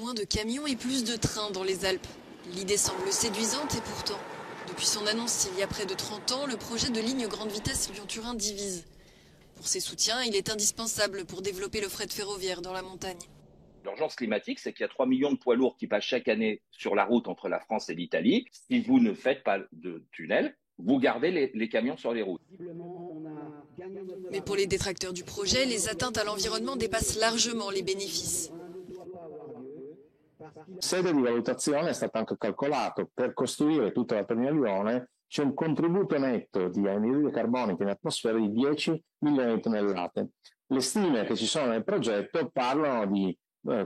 Moins de camions et plus de trains dans les Alpes. L'idée semble séduisante et pourtant, depuis son annonce il y a près de 30 ans, le projet de ligne grande vitesse Lyon-Turin divise. Pour ses soutiens, il est indispensable pour développer le fret ferroviaire dans la montagne. L'urgence climatique, c'est qu'il y a 3 millions de poids lourds qui passent chaque année sur la route entre la France et l'Italie. Si vous ne faites pas de tunnel, vous gardez les camions sur les routes. Mais pour les détracteurs du projet, les atteintes à l'environnement dépassent largement les bénéfices. Sede di valutazione è stato anche calcolato per costruire tutta la terminale Lione c'è un contributo netto di anidride carbonica in atmosfera di 10 milioni di tonnellate. Le stime che ci sono nel progetto parlano di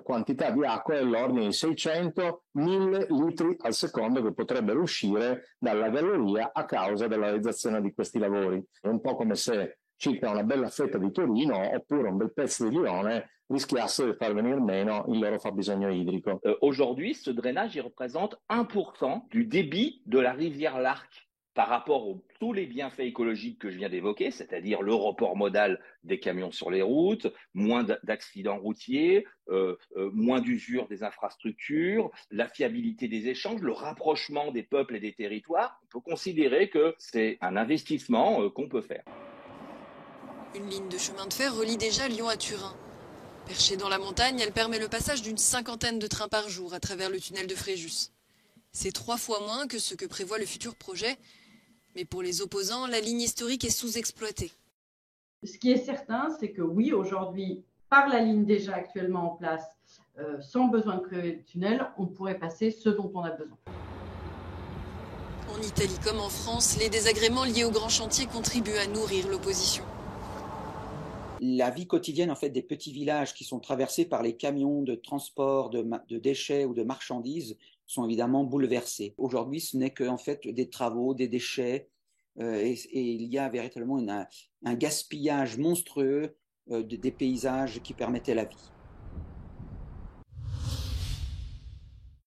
quantità di acqua dell'ordine di 600-1000 litri al secondo che potrebbero uscire dalla galleria a causa della realizzazione di questi lavori. È un po' come se circa una bella fetta di Torino oppure un bel pezzo di Lione rischiassero di far venir meno il loro fabbisogno idrico. Aujourd'hui, ce drainage il représente 1% du débit de la rivière Larc par rapport à tous les bienfaits écologiques que je viens d'évoquer, c'est-à-dire le report modal des camions sur les routes, moins d'accidents routiers, moins d'usure des infrastructures, la fiabilité des échanges, le rapprochement des peuples et des territoires. On peut considérer que c'est un investissement qu'on peut faire. Une ligne de chemin de fer relie déjà Lyon à Turin. Perchée dans la montagne, elle permet le passage d'une 50aine de trains par jour à travers le tunnel de Fréjus. C'est 3 fois moins que ce que prévoit le futur projet. Mais pour les opposants, la ligne historique est sous-exploitée. Ce qui est certain, c'est que oui, aujourd'hui, par la ligne déjà actuellement en place, sans besoin de créer de tunnel, on pourrait passer ce dont on a besoin. En Italie comme en France, les désagréments liés aux grands chantiers contribuent à nourrir l'opposition. La vie quotidienne en fait des petits villages qui sont traversés par les camions de transport de déchets ou de marchandises sont évidemment bouleversés. Aujourd'hui, ce n'est que en fait des travaux, des déchets, et il y a véritablement un gaspillage monstrueux des paysages qui permettaient la vie.